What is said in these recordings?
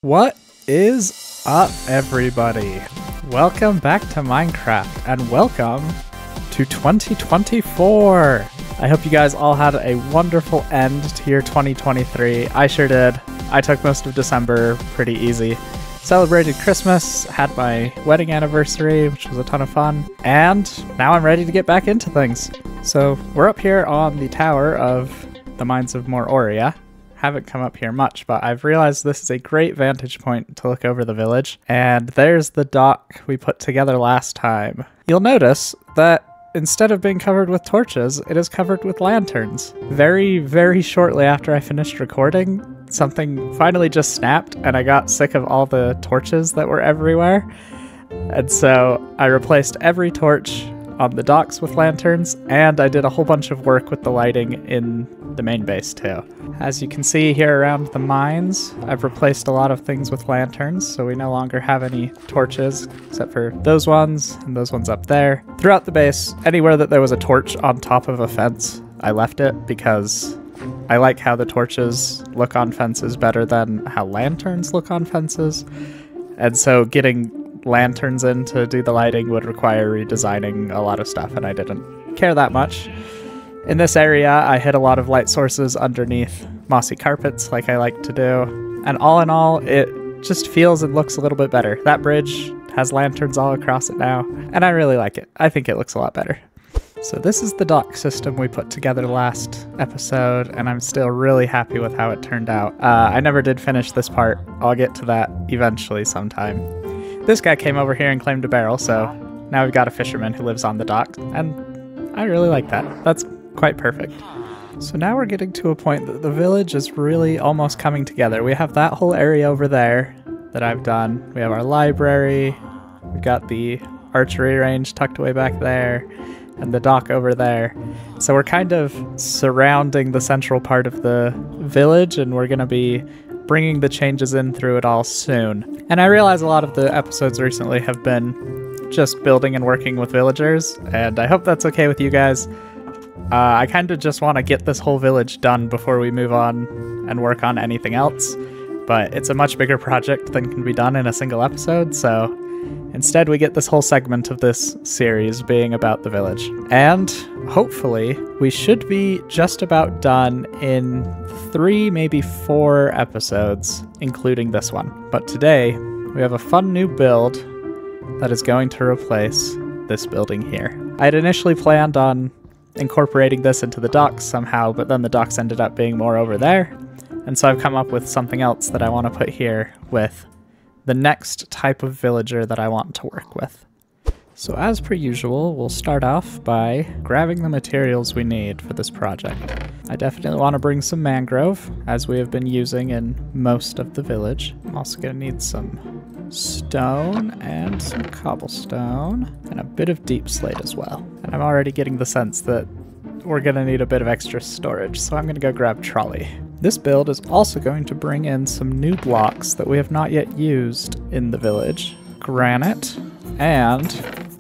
What is up, everybody? Welcome back to Minecraft, and welcome to 2024! I hope you guys all had a wonderful end to your 2023. I sure did. I took most of December pretty easy. Celebrated Christmas, had my wedding anniversary, which was a ton of fun, and now I'm ready to get back into things. So we're up here on the tower of the Mines of Moria. Haven't come up here much, but I've realized this is a great vantage point to look over the village. And there's the dock we put together last time. You'll notice that instead of being covered with torches, it is covered with lanterns. Very, very shortly after I finished recording, something finally just snapped and I got sick of all the torches that were everywhere. And so I replaced every torch on the docks with lanterns, and I did a whole bunch of work with the lighting in the main base too. As you can see here around the mines, I've replaced a lot of things with lanterns, so we no longer have any torches except for those ones and those ones up there. Throughout the base, anywhere that there was a torch on top of a fence, I left it because I like how the torches look on fences better than how lanterns look on fences. And so getting lanterns in to do the lighting would require redesigning a lot of stuff, and I didn't care that much. In this area, I hid a lot of light sources underneath mossy carpets like I like to do, and all in all, it just feels and looks a little bit better. That bridge has lanterns all across it now, and I really like it. I think it looks a lot better. So this is the dock system we put together last episode, and I'm still really happy with how it turned out. I never did finish this part. I'll get to that eventually sometime. This guy came over here and claimed a barrel, so now we've got a fisherman who lives on the dock, and I really like that. That's quite perfect. So now we're getting to a point that the village is really almost coming together. We have that whole area over there that I've done. We have our library, we've got the archery range tucked away back there, and the dock over there. So we're kind of surrounding the central part of the village, and we're going to be bringing the changes in through it all soon. And I realize a lot of the episodes recently have been just building and working with villagers, and I hope that's okay with you guys. I kind of just want to get this whole village done before we move on and work on anything else, but it's a much bigger project than can be done in a single episode, so instead we get this whole segment of this series being about the village. And hopefully we should be just about done in 3, maybe 4 episodes, including this one. But today we have a fun new build that is going to replace this building here. I had initially planned on incorporating this into the docks somehow, but then the docks ended up being more over there. And so I've come up with something else that I want to put here with the next type of villager that I want to work with. So as per usual, we'll start off by grabbing the materials we need for this project. I definitely want to bring some mangrove, as we have been using in most of the village. I'm also going to need some stone and some cobblestone, and a bit of deep slate as well. And I'm already getting the sense that we're going to need a bit of extra storage, so I'm going to go grab trolley. This build is also going to bring in some new blocks that we have not yet used in the village. Granite, and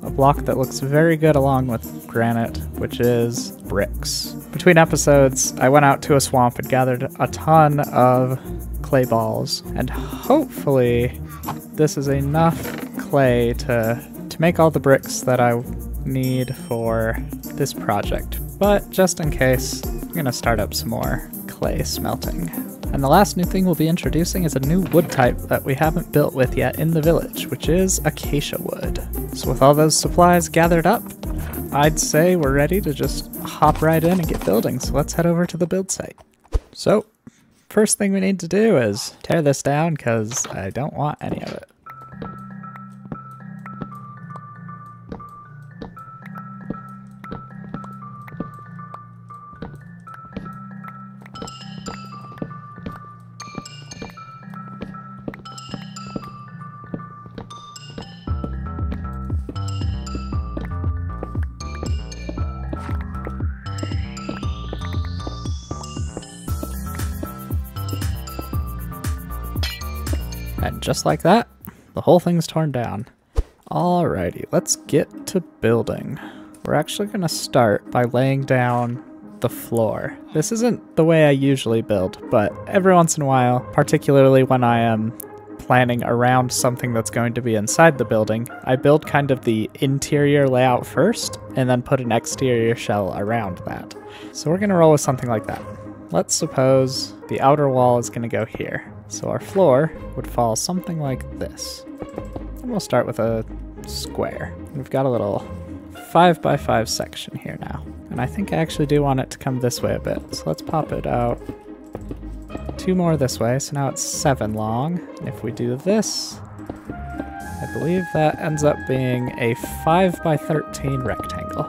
a block that looks very good along with granite, which is bricks. Between episodes, I went out to a swamp and gathered a ton of clay balls, and hopefully this is enough clay to make all the bricks that I need for this project. But just in case, I'm gonna start up some more clay smelting. And the last new thing we'll be introducing is a new wood type that we haven't built with yet in the village, which is acacia wood. So with all those supplies gathered up, I'd say we're ready to just hop right in and get building. So let's head over to the build site. So first thing we need to do is tear this down because I don't want any of it. And just like that, the whole thing's torn down. Alrighty, let's get to building. We're actually going to start by laying down the floor. This isn't the way I usually build, but every once in a while, particularly when I am planning around something that's going to be inside the building, I build kind of the interior layout first, and then put an exterior shell around that. So we're gonna roll with something like that. Let's suppose the outer wall is gonna go here. So our floor would fall something like this. And we'll start with a square. We've got a little 5x5 section here now. And I think I actually do want it to come this way a bit. So let's pop it out 2 more this way. So now it's 7 long. And if we do this, I believe that ends up being a 5x13 rectangle.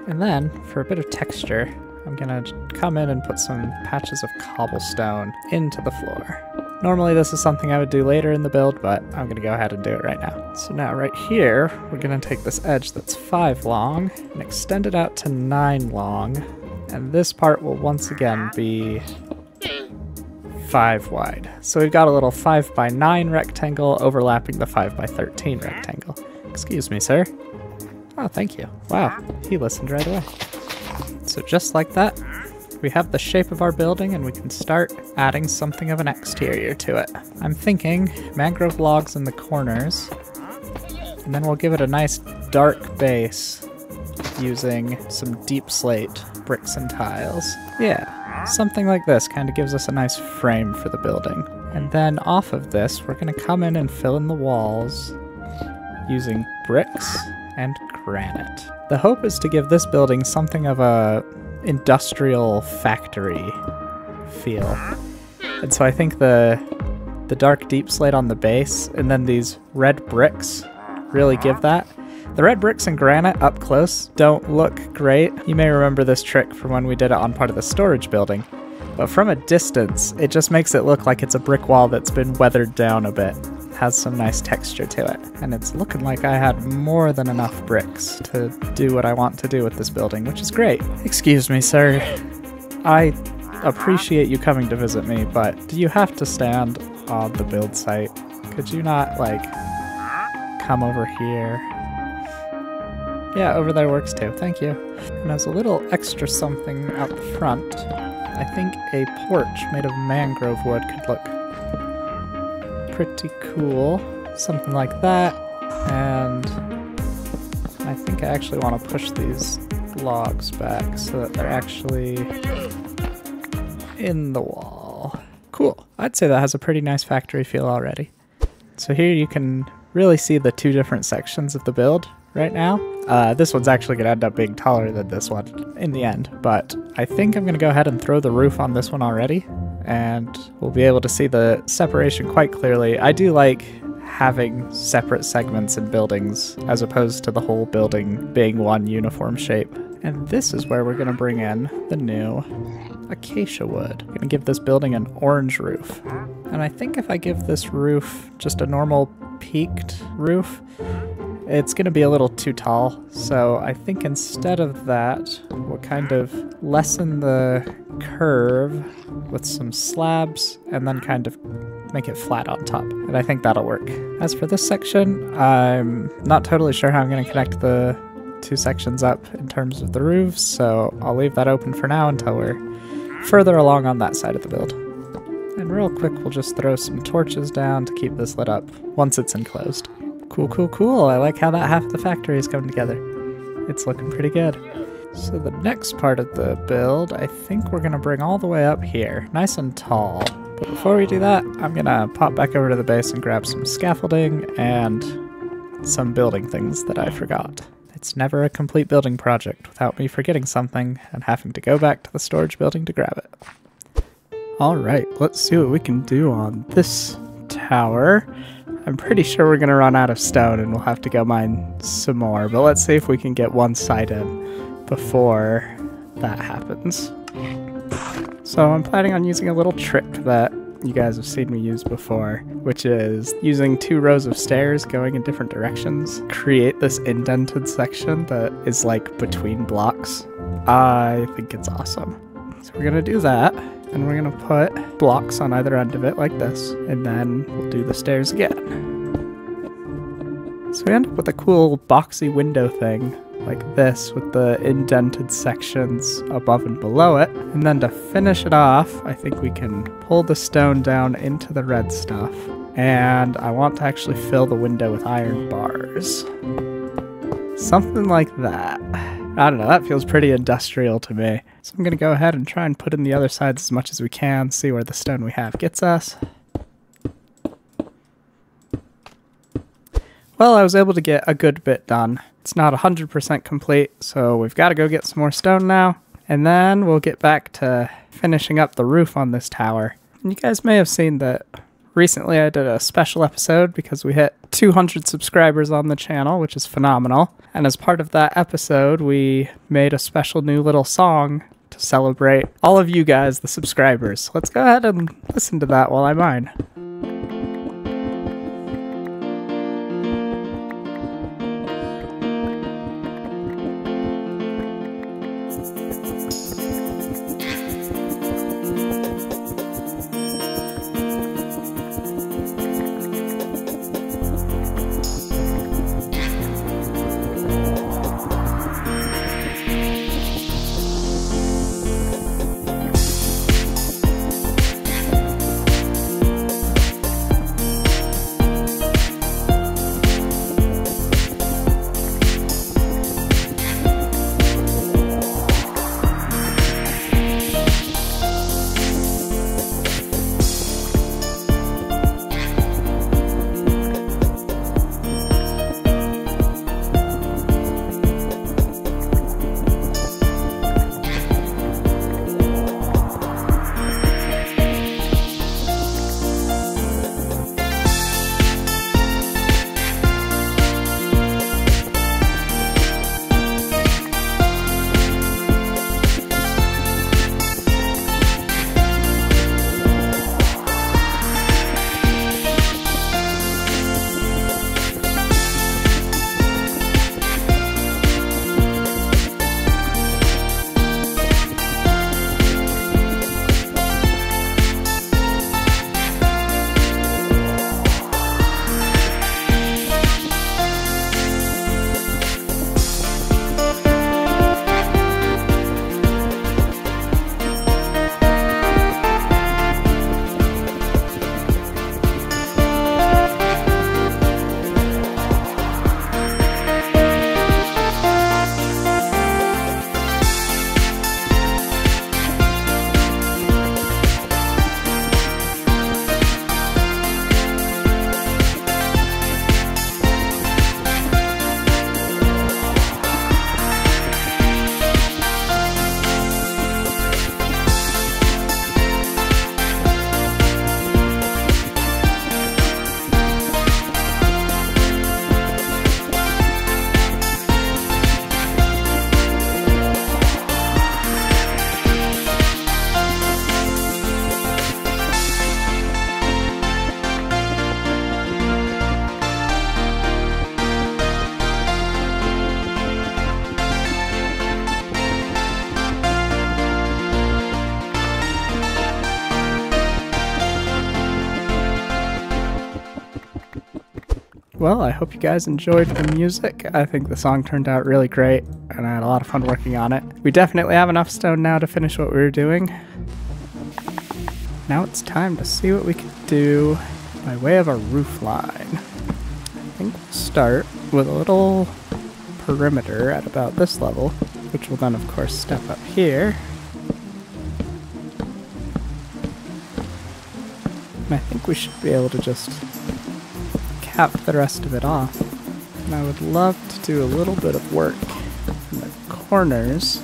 And then for a bit of texture, I'm gonna come in and put some patches of cobblestone into the floor. Normally this is something I would do later in the build, but I'm gonna go ahead and do it right now. So now right here, we're gonna take this edge that's 5 long and extend it out to 9 long. And this part will once again be 5 wide. So we've got a little 5x9 rectangle overlapping the 5x13 rectangle. Excuse me, sir. Oh, thank you. Wow, he listened right away. So just like that, we have the shape of our building and we can start adding something of an exterior to it. I'm thinking mangrove logs in the corners, and then we'll give it a nice dark base using some deep slate bricks and tiles. Yeah, something like this kind of gives us a nice frame for the building. And then off of this, we're going to come in and fill in the walls using bricks and granite. The hope is to give this building something of a industrial factory feel. And so I think the dark deep slate on the base and then these red bricks really give that. The red bricks and granite up close don't look great. You may remember this trick from when we did it on part of the storage building. But from a distance, it just makes it look like it's a brick wall that's been weathered down a bit. Has some nice texture to it. And it's looking like I had more than enough bricks to do what I want to do with this building, which is great. Excuse me, sir. I appreciate you coming to visit me, but do you have to stand on the build site? Could you not, like, come over here? Yeah, over there works too. Thank you. And as a little extra something out the front, I think a porch made of mangrove wood could look pretty cool. Something like that. And I think I actually want to push these logs back so that they're actually in the wall. Cool. I'd say that has a pretty nice factory feel already. So here you can really see the 2 different sections of the build right now. This one's actually going to end up being taller than this one in the end, but I think I'm going to go ahead and throw the roof on this one already, and we'll be able to see the separation quite clearly. I do like having separate segments in buildings as opposed to the whole building being one uniform shape. And this is where we're going to bring in the new acacia wood. I'm going to give this building an orange roof. And I think if I give this roof just a normal peaked roof, it's going to be a little too tall. So I think instead of that, we'll kind of lessen the curve with some slabs and then kind of make it flat on top. And I think that'll work. As for this section, I'm not totally sure how I'm going to connect the 2 sections up in terms of the roofs, so I'll leave that open for now until we're further along on that side of the build. And real quick, we'll just throw some torches down to keep this lit up once it's enclosed. Cool, cool, cool. I like how that half the factory is coming together. It's looking pretty good. So the next part of the build, I think we're going to bring all the way up here, nice and tall. But before we do that, I'm going to pop back over to the base and grab some scaffolding and some building things that I forgot. It's never a complete building project without me forgetting something and having to go back to the storage building to grab it. Alright, let's see what we can do on this tower. I'm pretty sure we're going to run out of stone and we'll have to go mine some more, but let's see if we can get one side in before that happens. So I'm planning on using a little trick that you guys have seen me use before, which is using 2 rows of stairs going in different directions, create this indented section that is like between blocks. I think it's awesome. So we're going to do that. And we're going to put blocks on either end of it like this, and then we'll do the stairs again. So we end up with a cool boxy window thing like this with the indented sections above and below it. And then to finish it off, I think we can pull the stone down into the red stuff and I want to actually fill the window with iron bars. Something like that. I don't know, that feels pretty industrial to me. So I'm going to go ahead and try and put in the other sides as much as we can, see where the stone we have gets us. Well, I was able to get a good bit done. It's not 100% complete, so we've got to go get some more stone now, and then we'll get back to finishing up the roof on this tower. And you guys may have seen that recently I did a special episode because we hit 200 subscribers on the channel, which is phenomenal. And as part of that episode, we made a special new little song to celebrate all of you guys, the subscribers. Let's go ahead and listen to that while I mine. Well, I hope you guys enjoyed the music. I think the song turned out really great, and I had a lot of fun working on it. We definitely have enough stone now to finish what we were doing. Now it's time to see what we can do by way of a roof line. I think we'll start with a little perimeter at about this level, which will then of course step up here. And I think we should be able to just cap the rest of it off. And I would love to do a little bit of work in the corners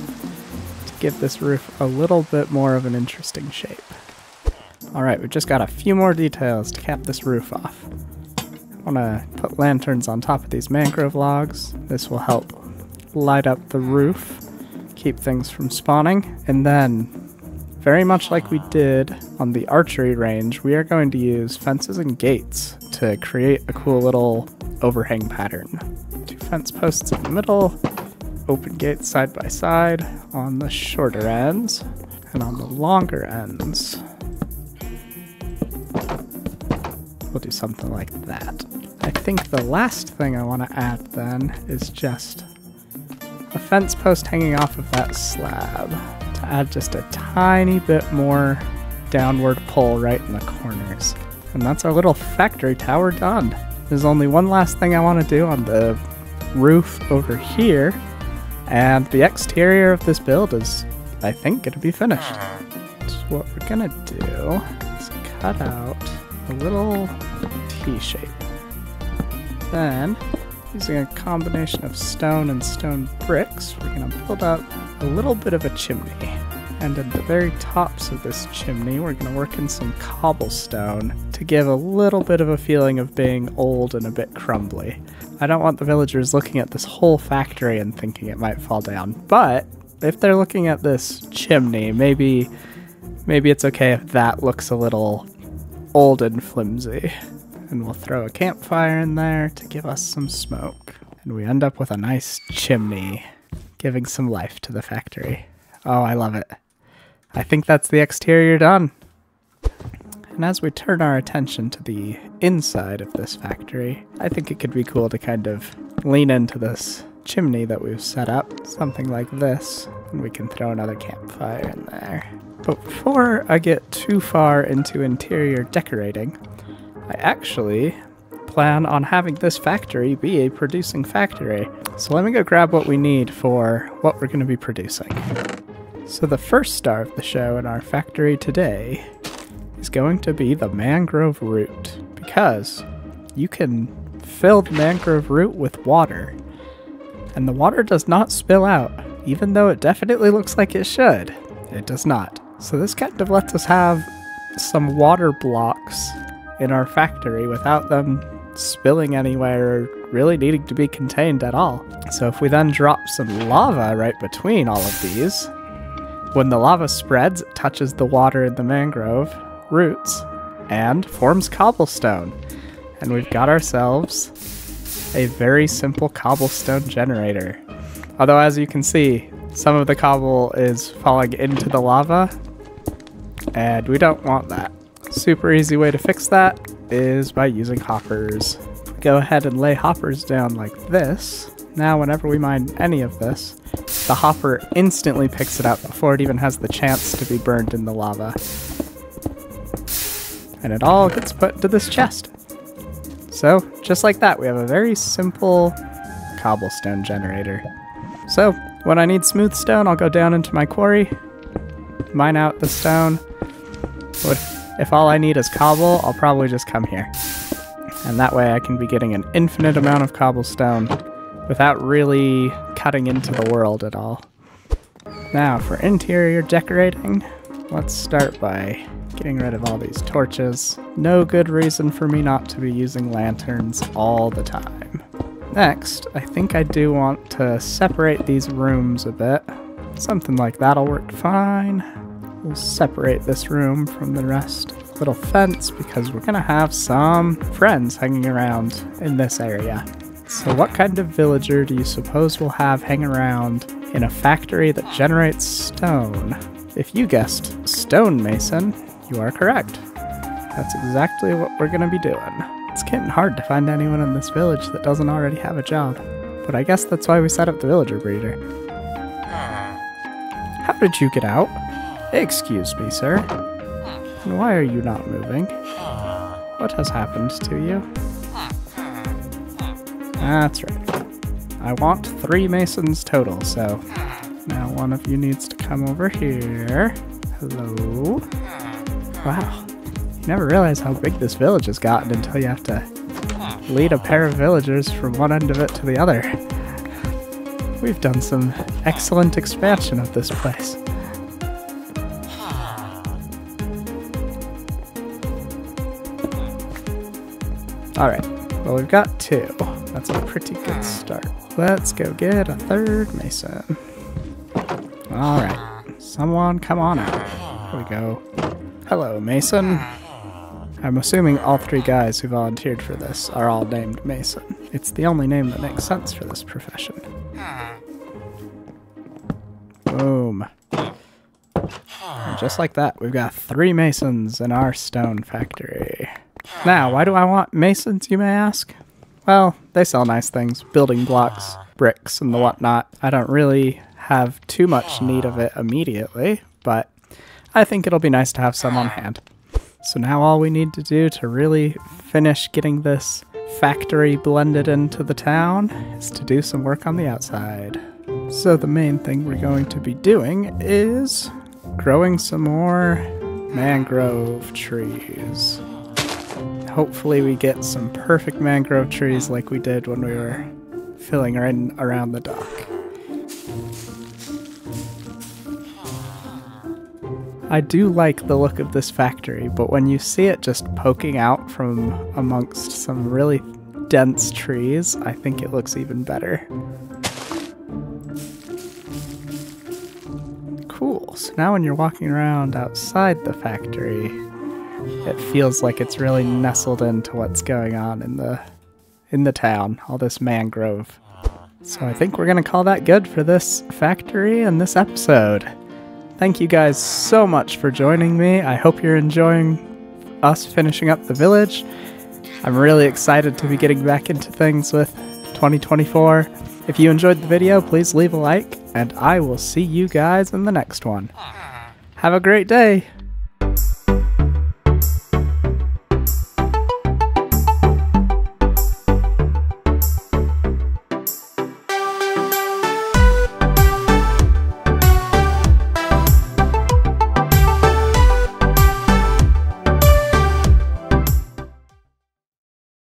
to give this roof a little bit more of an interesting shape. Alright, we've just got a few more details to cap this roof off. I want to put lanterns on top of these mangrove logs. This will help light up the roof, keep things from spawning, and then, very much like we did on the archery range, we are going to use fences and gates to create a cool little overhang pattern. 2 fence posts in the middle, open gates side by side on the shorter ends, and on the longer ends, we'll do something like that. I think the last thing I want to add then is just a fence post hanging off of that slab to add just a tiny bit more downward pull right in the corners. And that's our little factory tower done. There's only one last thing I want to do on the roof over here, and the exterior of this build is, I think, going to be finished. So what we're going to do is cut out a little T shape. Then, using a combination of stone and stone bricks, we're going to build up a little bit of a chimney. And at the very tops of this chimney, we're going to work in some cobblestone to give a little bit of a feeling of being old and a bit crumbly. I don't want the villagers looking at this whole factory and thinking it might fall down, but if they're looking at this chimney, maybe it's okay if that looks a little old and flimsy. And we'll throw a campfire in there to give us some smoke. And we end up with a nice chimney, giving some life to the factory. Oh, I love it. I think that's the exterior done. And as we turn our attention to the inside of this factory, I think it could be cool to kind of lean into this chimney that we've set up, something like this, and we can throw another campfire in there. But before I get too far into interior decorating, I actually plan on having this factory be a producing factory. So let me go grab what we need for what we're going to be producing. So the first star of the show in our factory today is going to be the mangrove root, because you can fill the mangrove root with water, and the water does not spill out, even though it definitely looks like it should. It does not. So this kind of lets us have some water blocks in our factory without them spilling anywhere or really needing to be contained at all. So if we then drop some lava right between all of these, when the lava spreads, it touches the water in the mangrove roots and forms cobblestone. And we've got ourselves a very simple cobblestone generator. Although, as you can see, some of the cobble is falling into the lava, and we don't want that. Super easy way to fix that is by using hoppers. Go ahead and lay hoppers down like this. Now whenever we mine any of this, the hopper instantly picks it up before it even has the chance to be burned in the lava. And it all gets put into this chest. So, just like that, we have a very simple cobblestone generator. So, when I need smooth stone, I'll go down into my quarry, mine out the stone. If all I need is cobble, I'll probably just come here. And that way I can be getting an infinite amount of cobblestone without really cutting into the world at all. Now, for interior decorating, let's start by getting rid of all these torches. No good reason for me not to be using lanterns all the time. Next, I think I do want to separate these rooms a bit. Something like that'll work fine. We'll separate this room from the rest. Little fence, because we're gonna have some friends hanging around in this area. So what kind of villager do you suppose we'll have hang around in a factory that generates stone? If you guessed stonemason, you are correct. That's exactly what we're gonna be doing. It's getting hard to find anyone in this village that doesn't already have a job. But I guess that's why we set up the villager breeder. How did you get out? Excuse me, sir. And why are you not moving? What has happened to you? That's right. I want 3 masons total, so now one of you needs to come over here. Hello? Wow. You never realize how big this village has gotten until you have to lead a pair of villagers from one end of it to the other. We've done some excellent expansion of this place. Alright, well we've got 2. That's a pretty good start. Let's go get a 3rd mason. Alright, someone come on out. Here we go. Hello, Mason. I'm assuming all 3 guys who volunteered for this are all named Mason. It's the only name that makes sense for this profession. Boom. And just like that, we've got 3 masons in our stone factory. Now, why do I want masons, you may ask? Well, they sell nice things, building blocks, bricks, and the whatnot. I don't really have too much need of it immediately, but I think it'll be nice to have some on hand. So now all we need to do to really finish getting this factory blended into the town is to do some work on the outside. So the main thing we're going to be doing is growing some more mangrove trees. Hopefully we get some perfect mangrove trees like we did when we were filling around the dock. I do like the look of this factory, but when you see it just poking out from amongst some really dense trees, I think it looks even better. Cool, so now when you're walking around outside the factory, it feels like it's really nestled into what's going on in the town, all this mangrove. So I think we're gonna call that good for this factory and this episode. Thank you guys so much for joining me. I hope you're enjoying us finishing up the village. I'm really excited to be getting back into things with 2024. If you enjoyed the video, please leave a like, and I will see you guys in the next one. Have a great day!